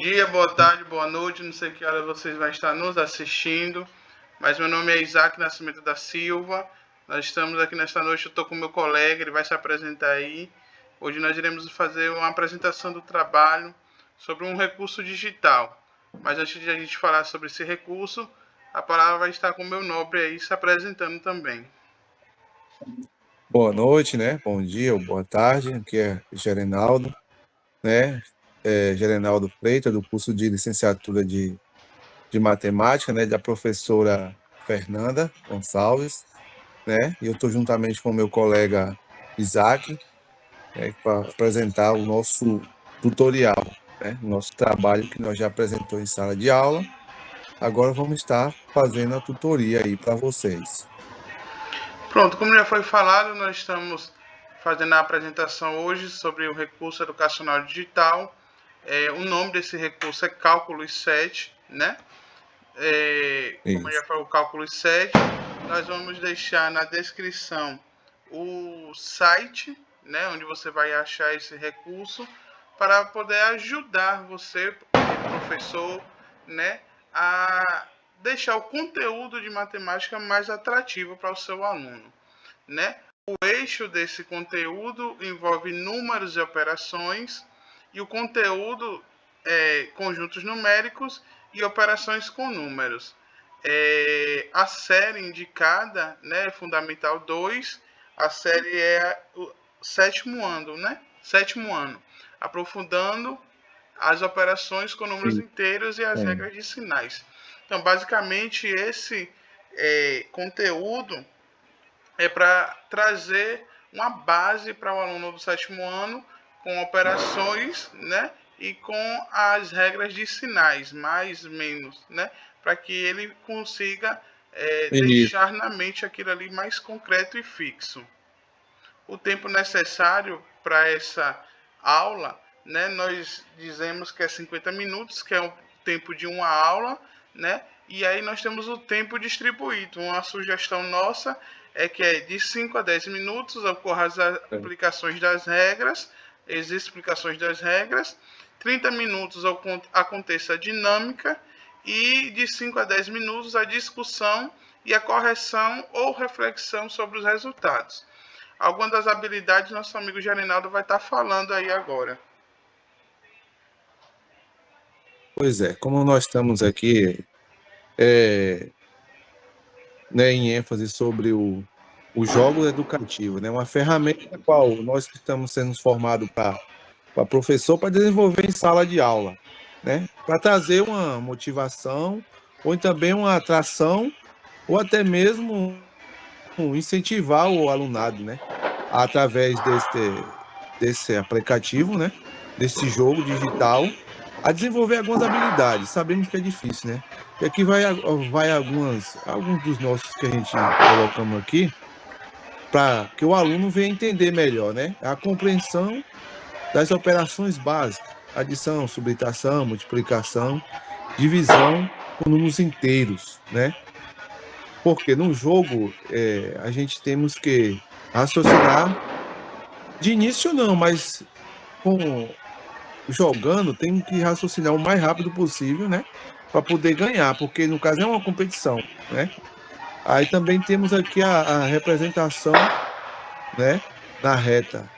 dia, boa tarde, boa noite, não sei que hora vocês vão estar nos assistindo, mas meu nome é Isaac Nascimento da Silva. Nós estamos aqui nesta noite, eu estou com meu colega, ele vai se apresentar aí. Hoje nós iremos fazer uma apresentação do trabalho sobre um recurso digital. Mas antes de a gente falar sobre esse recurso, a palavra vai estar com o meu nobre aí se apresentando também. Boa noite, né? Bom dia ou boa tarde, aqui é Gerenaldo, né? Gerenaldo Freitas, do curso de licenciatura de matemática, né? Da professora Fernanda Gonçalves, né? E eu estou juntamente com o meu colega Isaac, né? Para apresentar o nosso tutorial, né? O nosso trabalho que nós já apresentou em sala de aula. Agora vamos estar fazendo a tutoria aí para vocês. Pronto, como já foi falado, nós estamos fazendo a apresentação hoje sobre o recurso educacional digital. O nome desse recurso é Cálculos 7, né? Como já falou, o Cálculos 7, nós vamos deixar na descrição o site, né, onde você vai achar esse recurso, para poder ajudar você, professor, né, a deixar o conteúdo de matemática mais atrativo para o seu aluno, né? O eixo desse conteúdo envolve números e operações, e o conteúdo é conjuntos numéricos e operações com números. A série indicada, né, Fundamental 2, a série é o sétimo ano, né? Sétimo ano, aprofundando as operações com números inteiros e as regras de sinais. Então, basicamente, esse conteúdo é para trazer uma base para o aluno do sétimo ano com operações, né? E com as regras de sinais, mais menos, né? Para que ele consiga deixar na mente aquilo ali mais concreto e fixo. O tempo necessário para essa aula, né, nós dizemos que é 50 minutos, que é o tempo de uma aula, né? E aí nós temos o tempo distribuído. Uma sugestão nossa é que é de 5 a 10 minutos ocorram as aplicações das regras, as explicações das regras, 30 minutos aconteça a dinâmica e de 5 a 10 minutos a discussão e a correção ou reflexão sobre os resultados. Algumas das habilidades nosso amigo Gerenaldo vai estar falando aí agora. Pois é, como nós estamos aqui né, em ênfase sobre o jogo educativo, né, uma ferramenta na qual nós estamos sendo formados para professor para desenvolver em sala de aula, né, para trazer uma motivação ou também uma atração ou até mesmo incentivar o alunado, né, através desse aplicativo, né, desse jogo digital, a desenvolver algumas habilidades. Sabemos que é difícil, né? E aqui vai alguns dos nossos que a gente colocamos aqui, para que o aluno venha entender melhor, né? A compreensão das operações básicas, adição, subtração, multiplicação, divisão com números inteiros, né? Porque no jogo a gente temos que raciocinar de início não, mas jogando tem que raciocinar o mais rápido possível, né? Para poder ganhar, porque no caso é uma competição, né? Aí também temos aqui a representação, né? Na reta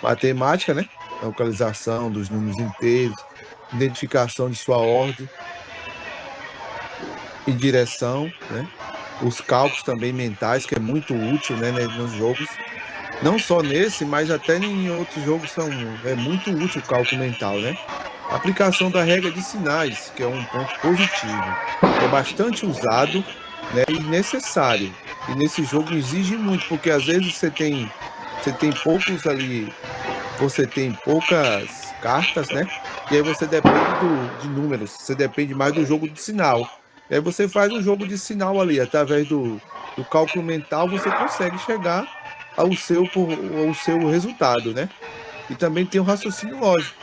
matemática, né? A localização dos números inteiros, identificação de sua ordem e direção, né? Os cálculos também mentais, que é muito útil, né? Nos jogos. Não só nesse, mas até em outros jogos é muito útil o cálculo mental, né? A aplicação da regra de sinais, que é um ponto positivo, é bastante usado, né, e necessário. E nesse jogo exige muito, porque às vezes você tem poucos ali, você tem poucas cartas, né? E aí você depende de números, você depende mais do jogo de sinal. E aí você faz um jogo de sinal ali, através do cálculo mental, você consegue chegar ao seu resultado, né? E também tem o raciocínio lógico,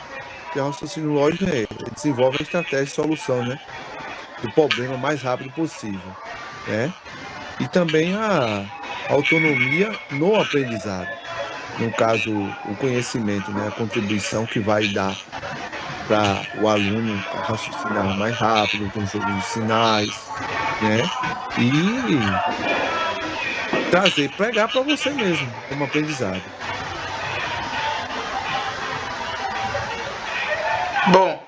que o raciocínio lógico desenvolve a estratégia de solução, né? Do problema o mais rápido possível, né? E também a autonomia no aprendizado, no caso, o conhecimento, né? A contribuição que vai dar para o aluno raciocinar mais rápido, com jogo de sinais, né? E trazer, pregar para você mesmo, como aprendizado. Bom,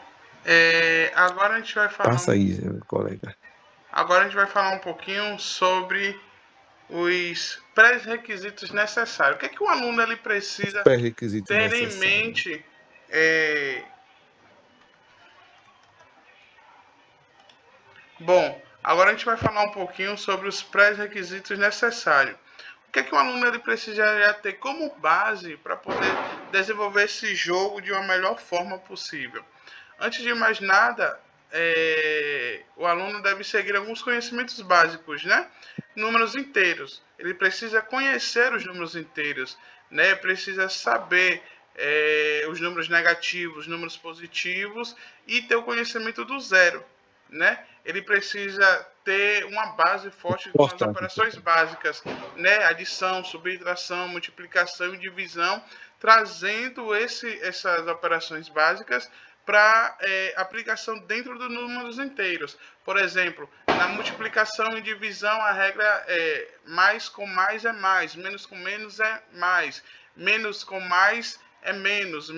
agora a gente vai falar. Passa aí, colega. Agora a gente vai falar um pouquinho sobre os pré-requisitos necessários. O que é que o aluno ele precisa ter em mente? Bom, agora a gente vai falar um pouquinho sobre os pré-requisitos necessários. O que é que o aluno ele precisaria ter como base para poder desenvolver esse jogo de uma melhor forma possível? Antes de mais nada, o aluno deve seguir alguns conhecimentos básicos, né? Números inteiros. Ele precisa conhecer os números inteiros, né? Precisa saber os números negativos, números positivos e ter o conhecimento do zero, né? Ele precisa ter uma base forte com as operações básicas, né? Adição, subtração, multiplicação e divisão, trazendo essas operações básicas para aplicação dentro dos números inteiros. Por exemplo, na multiplicação e divisão, a regra é mais com mais é mais, menos com menos é mais, menos com mais é menos,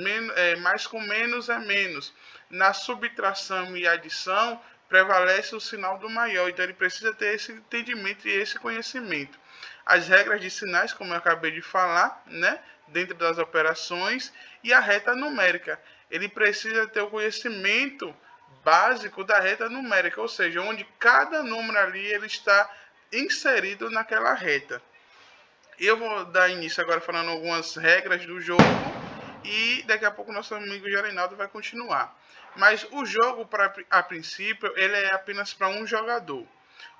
mais com menos é menos. Na subtração e adição, prevalece o sinal do maior, então ele precisa ter esse entendimento e esse conhecimento. As regras de sinais, como eu acabei de falar, né, dentro das operações, e a reta numérica. Ele precisa ter o conhecimento básico da reta numérica, ou seja, onde cada número ali ele está inserido naquela reta. Eu vou dar início agora falando algumas regras do jogo e daqui a pouco nosso amigo Gereinaldo vai continuar. Mas o jogo, a princípio, ele é apenas para um jogador.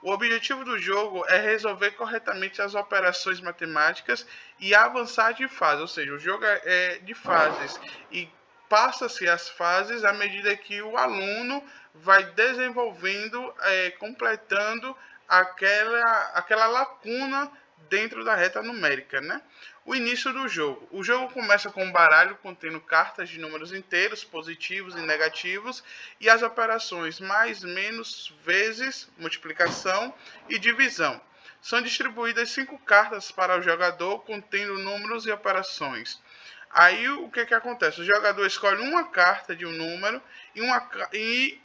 O objetivo do jogo é resolver corretamente as operações matemáticas e avançar de fase, ou seja, o jogo é de fases e passa-se as fases à medida que o aluno vai desenvolvendo, completando aquela lacuna dentro da reta numérica, né? O início do jogo. O jogo começa com um baralho contendo cartas de números inteiros, positivos e negativos, e as operações mais, menos, vezes, multiplicação e divisão. São distribuídas 5 cartas para o jogador contendo números e operações. Aí o que acontece? O jogador escolhe uma carta de um número e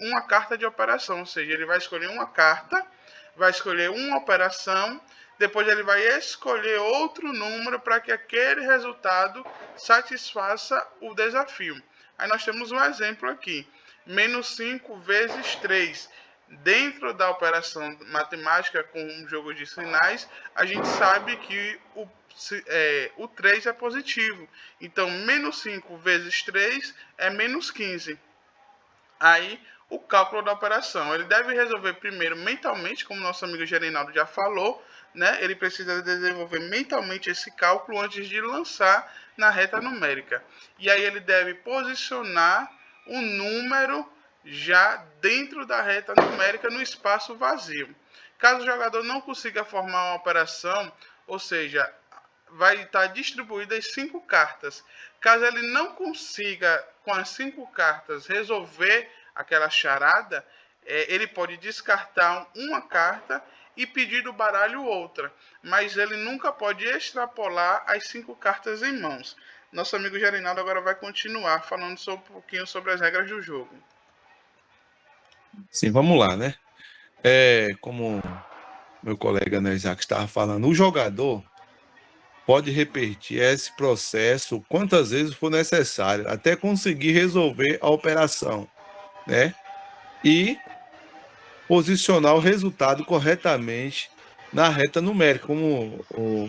uma carta de operação, ou seja, ele vai escolher uma carta, vai escolher uma operação, depois ele vai escolher outro número para que aquele resultado satisfaça o desafio. Aí nós temos um exemplo aqui. Menos 5 vezes 3. Dentro da operação matemática com um jogo de sinais, a gente sabe que o 3 é positivo. Então, menos 5 vezes 3 é menos 15. Aí, o cálculo da operação. Ele deve resolver primeiro mentalmente, como nosso amigo Gereinaldo já falou, né? Ele precisa desenvolver mentalmente esse cálculo antes de lançar na reta numérica. E aí ele deve posicionar o número já dentro da reta numérica no espaço vazio. Caso o jogador não consiga formar uma operação, ou seja, vai estar distribuídas 5 cartas. Caso ele não consiga, com as 5 cartas, resolver aquela charada, ele pode descartar uma carta e pedir do baralho outra, mas ele nunca pode extrapolar as 5 cartas em mãos. Nosso amigo Gereinaldo agora vai continuar falando um pouquinho sobre as regras do jogo. Sim, vamos lá, né? Como meu colega, né, Isaac, estava falando, o jogador pode repetir esse processo quantas vezes for necessário, até conseguir resolver a operação, né? E posicionar o resultado corretamente na reta numérica, como o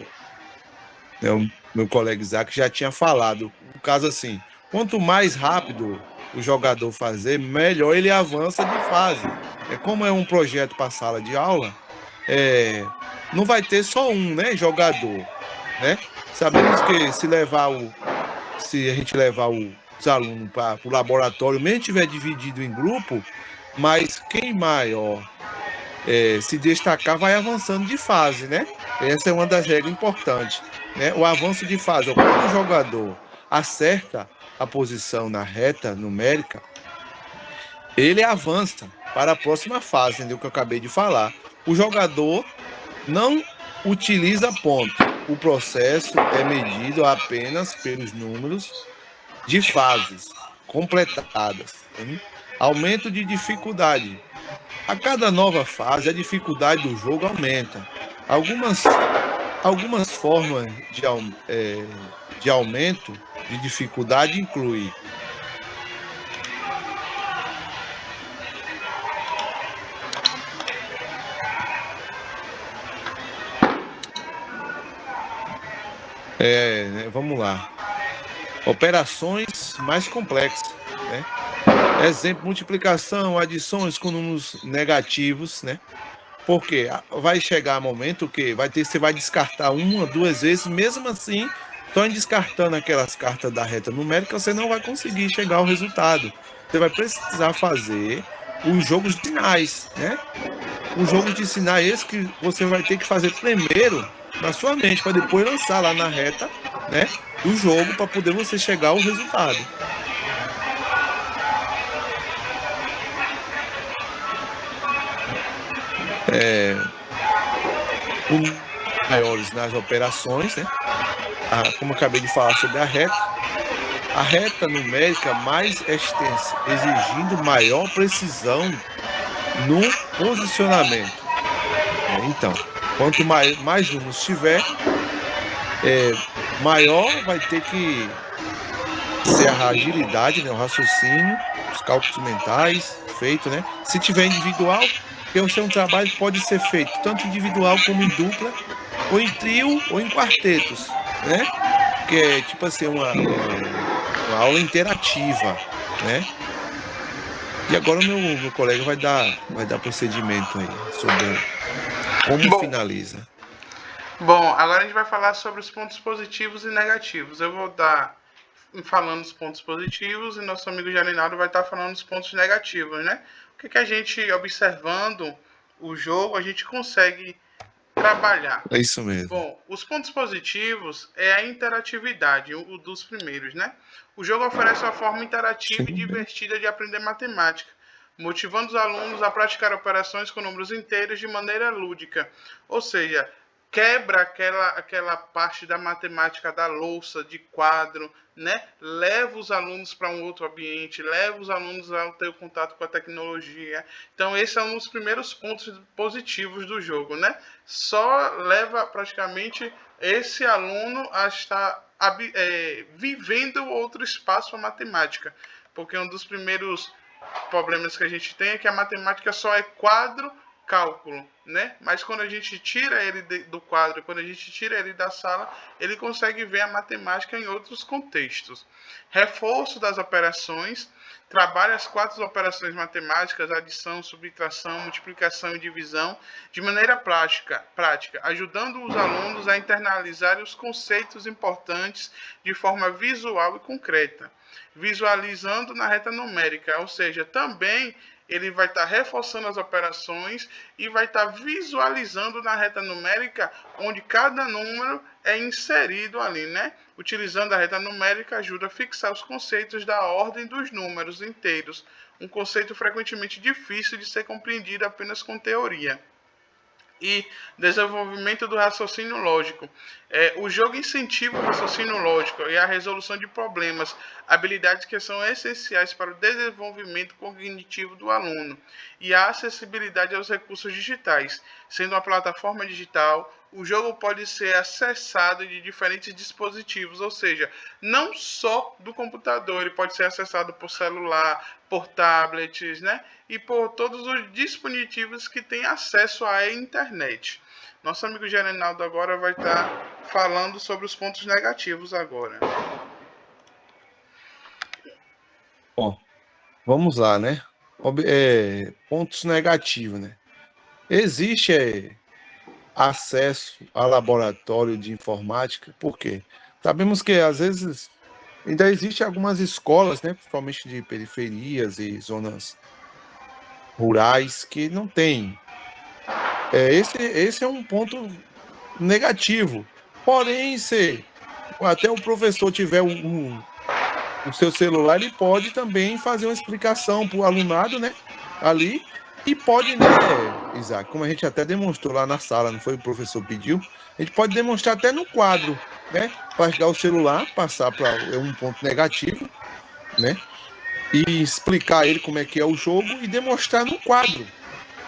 meu colega Isaac já tinha falado. No caso assim, quanto mais rápido o jogador fazer, melhor ele avança de fase. Como é um projeto para sala de aula, não vai ter só um, né, jogador, né? Sabemos que se a gente levar os alunos para o laboratório, mesmo estiver dividido em grupo, mas quem maior se destacar vai avançando de fase, né? Essa é uma das regras importantes, né? O avanço de fase. Quando o jogador acerta a posição na reta numérica, ele avança para a próxima fase, entendeu? Que eu acabei de falar. O jogador não utiliza pontos. O processo é medido apenas pelos números de fases completadas. Hein? Aumento de dificuldade. A cada nova fase, a dificuldade do jogo aumenta. Algumas formas de aumento de dificuldade incluem vamos lá, operações mais complexas, né? Exemplo, multiplicação, adições com números negativos, né? Porque vai chegar um momento que você vai descartar uma, duas vezes, mesmo assim, só em descartando aquelas cartas da reta numérica, você não vai conseguir chegar ao resultado. Você vai precisar fazer os jogos de sinais, né? Os jogos de sinais esse que você vai ter que fazer primeiro na sua mente, para depois lançar lá na reta, né, do jogo, para poder você chegar ao resultado. Maiores nas operações, né? Como eu acabei de falar sobre a reta numérica mais extensa, exigindo maior precisão no posicionamento. Então, quanto mais números tiver, maior vai ter que ser a agilidade, né, o raciocínio, os cálculos mentais feito, né? Se tiver individual, porque o seu trabalho pode ser feito tanto individual como em dupla, ou em trio, ou em quartetos, né? Que é tipo assim, uma aula interativa, né? E agora o meu colega vai dar procedimento aí sobre como finaliza. Bom, agora a gente vai falar sobre os pontos positivos e negativos. Eu vou dar falando os pontos positivos e nosso amigo Jarinaldo vai estar falando os pontos negativos, né? O que a gente, observando o jogo, a gente consegue trabalhar. É isso mesmo. Bom, os pontos positivos é a interatividade, o dos primeiros, né? O jogo oferece uma forma interativa e divertida de aprender matemática, motivando os alunos a praticar operações com números inteiros de maneira lúdica. Ou seja, quebra aquela parte da matemática da louça, de quadro, né? Leva os alunos para um outro ambiente, leva os alunos a ter contato com a tecnologia. Então, esse é um dos primeiros pontos positivos do jogo, né? Só leva praticamente esse aluno a estar vivendo outro espaço para matemática, porque um dos primeiros problemas que a gente tem é que a matemática só é quadro, cálculo, né? Mas quando a gente tira ele do quadro, quando a gente tira ele da sala, ele consegue ver a matemática em outros contextos. Reforço das operações, trabalha as 4 operações matemáticas, adição, subtração, multiplicação e divisão, de maneira prática, ajudando os alunos a internalizar os conceitos importantes de forma visual e concreta, visualizando na reta numérica, ou seja, também ele vai estar reforçando as operações e vai estar visualizando na reta numérica onde cada número é inserido ali, né? Utilizando a reta numérica ajuda a fixar os conceitos da ordem dos números inteiros, um conceito frequentemente difícil de ser compreendido apenas com teoria. E desenvolvimento do raciocínio lógico. O jogo incentiva o raciocínio lógico e a resolução de problemas, habilidades que são essenciais para o desenvolvimento cognitivo do aluno, e a acessibilidade aos recursos digitais. Sendo uma plataforma digital, o jogo pode ser acessado de diferentes dispositivos, ou seja, não só do computador, ele pode ser acessado por celular, por tablets, né? E por todos os dispositivos que têm acesso à internet. Nosso amigo Gerenaldo agora vai estar falando sobre os pontos negativos agora. Bom, vamos lá, né? Pontos negativos, né? Existe acesso a laboratório de informática, por quê? Sabemos que, às vezes, ainda existem algumas escolas, né, principalmente de periferias e zonas rurais, que não têm. Esse é um ponto negativo. Porém, se até o professor tiver um o seu celular, ele pode também fazer uma explicação para o alunado, né? Ali. E pode, né, Isaac, como a gente até demonstrou lá na sala, não foi? O professor pediu, a gente pode demonstrar até no quadro, né? Pegar o celular, passar para um ponto negativo, né? E explicar a ele como é que é o jogo e demonstrar no quadro,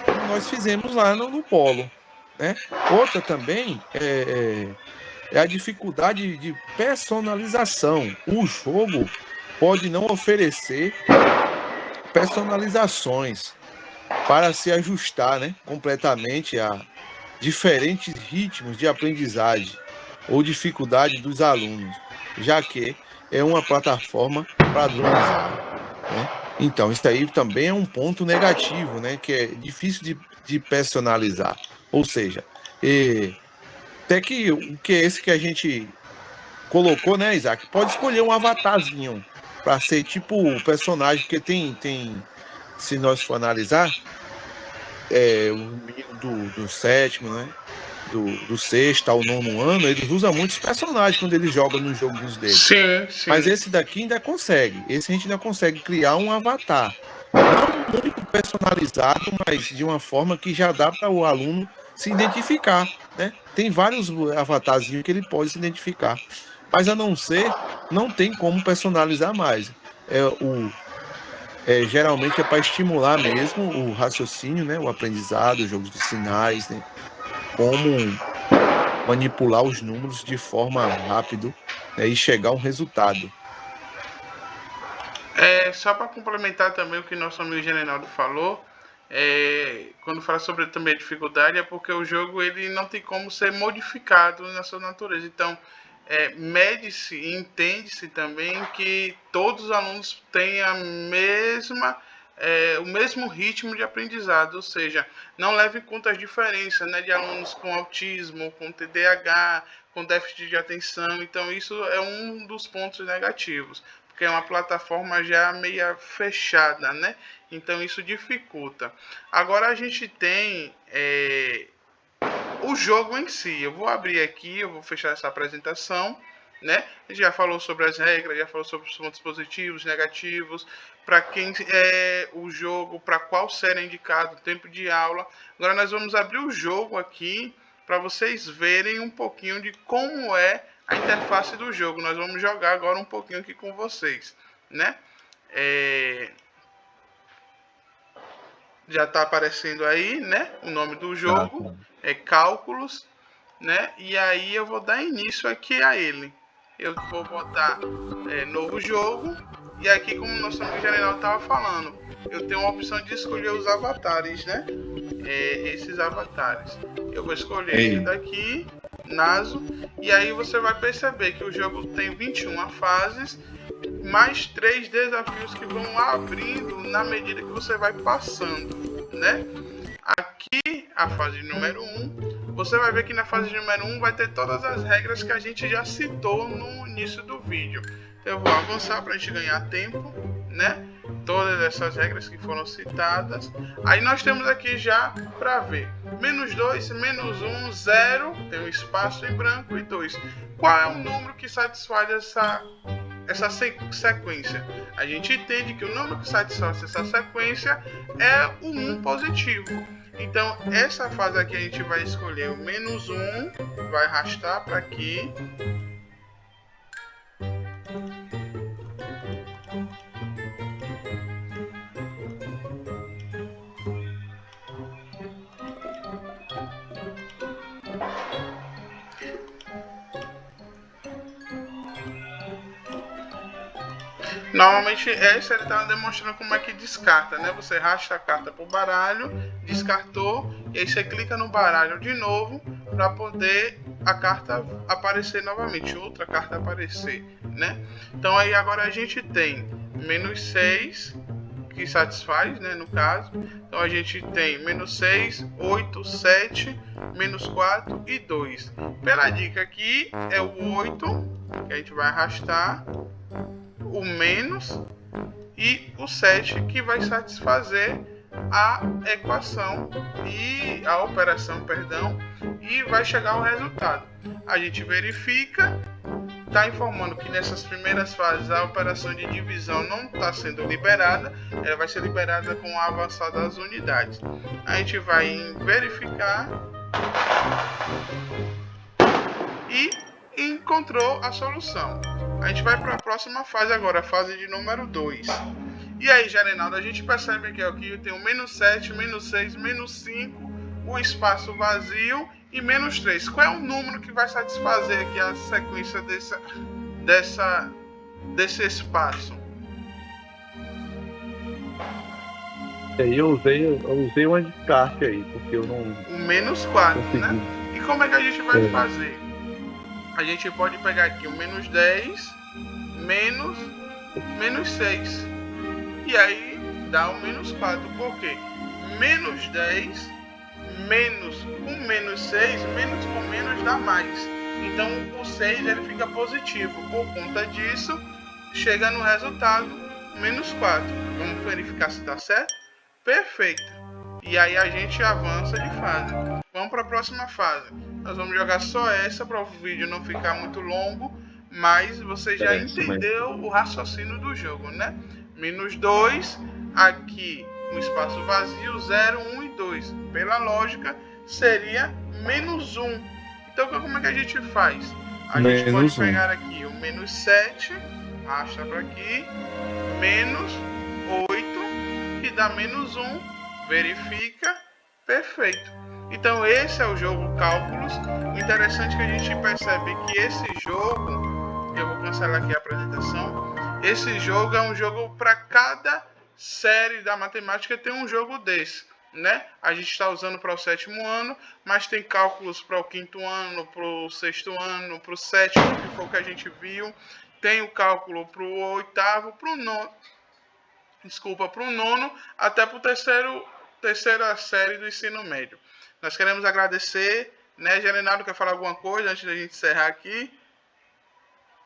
como nós fizemos lá no Polo, né? Outra também é a dificuldade de personalização. O jogo pode não oferecer personalizações para se ajustar, né, completamente a diferentes ritmos de aprendizagem ou dificuldade dos alunos, já que é uma plataforma padronizada, né? Então, isso aí também é um ponto negativo, né, que é difícil de personalizar. Ou seja, até que o que é esse que a gente colocou, né, Isaac? Pode escolher um avatarzinho para ser tipo o personagem, porque tem, se nós for analisar, o menino do sétimo, né? Do sexto ao nono ano, eles usam muitos personagens quando eles jogam nos joguinhos deles. Sim, sim. Mas esse daqui ainda consegue. Esse a gente ainda consegue criar um avatar. Não muito personalizado, mas de uma forma que já dá para o aluno se identificar, né? Tem vários avatarzinhos que ele pode se identificar. Mas a não ser, não tem como personalizar mais. Geralmente é para estimular mesmo o raciocínio, né? O aprendizado, os jogos de sinais, né? Como manipular os números de forma rápida, né? E chegar a um resultado. Só para complementar também o que nosso amigo Generaldo falou, quando fala sobre também a dificuldade, é porque o jogo ele não tem como ser modificado na sua natureza. Então, mede-se e entende-se também que todos os alunos têm o mesmo ritmo de aprendizado, ou seja, não leve em conta as diferenças, né, de alunos com autismo, com TDAH, com déficit de atenção. Então, isso é um dos pontos negativos, porque é uma plataforma já meio fechada, né? Então, isso dificulta. Agora, a gente tem o jogo em si. Eu vou abrir aqui, eu vou fechar essa apresentação, né? A gente já falou sobre as regras, já falou sobre os pontos positivos, negativos, para quem é o jogo, para qual série é indicado, o tempo de aula. Agora nós vamos abrir o jogo aqui para vocês verem um pouquinho de como é a interface do jogo. Nós vamos jogar agora um pouquinho aqui com vocês, né? Já está aparecendo aí, né? O nome do jogo é Cálculos, né? E aí eu vou dar início aqui a ele. Eu vou botar novo jogo. E aqui, como o nosso amigo General estava falando, eu tenho a opção de escolher os avatares, né? Esses avatares. Eu vou escolher esse daqui, Naso. E aí você vai perceber que o jogo tem 21 fases, mais 3 desafios que vão abrindo na medida que você vai passando, né? Aqui, a fase número 1, você vai ver que na fase número 1 vai ter todas as regras que a gente já citou no início do vídeo. Então, eu vou avançar para a gente ganhar tempo, né? Todas essas regras que foram citadas. Aí nós temos aqui já para ver. -2, -1, 0, tem um espaço em branco e 2. Qual é o número que satisfaz essa sequência? A gente entende que o número que satisfaz essa sequência é o 1 positivo. Então, essa fase aqui a gente vai escolher o -1, vai arrastar para aqui. Normalmente essa ele está demonstrando como é que descarta, né? Você arrasta a carta para o baralho, descartou, e aí você clica no baralho de novo para poder a carta aparecer novamente, outra carta aparecer, né? Então aí agora a gente tem -6, que satisfaz, né, no caso. Então a gente tem -6, 8, 7, -4 e 2. Pela dica aqui é o 8, que a gente vai arrastar, o menos e o 7, que vai satisfazer a equação e a operação, perdão, e vai chegar ao resultado. A gente verifica está informando que nessas primeiras fases a operação de divisão não está sendo liberada, ela vai ser liberada com o avançar das unidades. A gente vai em verificar e encontrou a solução. A gente vai para a próxima fase agora, a fase de número 2. E aí, Jarenaldo, a gente percebe que aqui tem o menos 7, menos 6, menos 5, o espaço vazio e menos 3. Qual é o número que vai satisfazer aqui a sequência desse espaço? Eu usei uma descarte aí, porque eu não... O menos 4, consegui. né? E como é que a gente vai fazer? A gente pode pegar aqui o menos 10, menos 6. E aí dá o menos 4. Por quê? Menos 10, menos com menos 6, menos com menos dá mais. Então o 6 ele fica positivo. Por conta disso, chega no resultado menos 4. Vamos verificar se está certo? Perfeito. E aí a gente avança de fase. Vamos para a próxima fase. Nós vamos jogar só essa para o vídeo não ficar muito longo, mas você já entendeu o raciocínio do jogo, né? Menos 2, aqui um espaço vazio, 0, 1 e 2. Pela lógica, seria menos 1. Então, como é que a gente faz? A gente pode pegar aqui o menos 7, arrasta para aqui, menos 8, que dá menos 1. Verifica, perfeito. Então esse é o jogo Cálculos. O interessante é que a gente percebe que esse jogo, eu vou cancelar aqui a apresentação, esse jogo é um jogo para cada série da matemática tem um jogo desse, né? A gente está usando para o 7º ano, mas tem cálculos para o 5º ano, para o 6º ano, para o 7º, que foi o que a gente viu. Tem o cálculo para o 8º, para o 9º, para o 9º, até para o terceira série do ensino médio. Nós queremos agradecer, né, Jarenaldo, quer falar alguma coisa antes da gente encerrar aqui?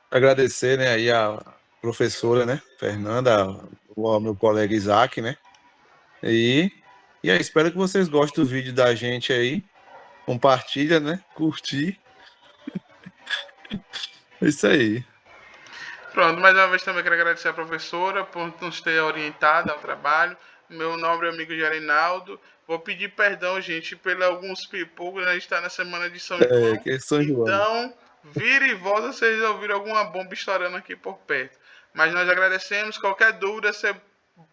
Agradecer, né, aí a professora, né, Fernanda, o meu colega Isaac, né, e aí, espero que vocês gostem do vídeo da gente aí, compartilha, né, curtir, é isso aí. Pronto, mais uma vez também quero agradecer a professora por nos ter orientado ao trabalho. Meu nobre amigo Jarenaldo. Vou pedir perdão, gente, pelos alguns pipocos. A gente está na semana de São João. Que é São João. Então, vira e volta se vocês ouviram alguma bomba estourando aqui por perto. Mas nós agradecemos. Qualquer dúvida, você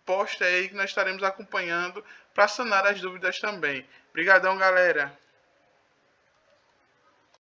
posta aí que nós estaremos acompanhando para sanar as dúvidas também. Obrigadão, galera.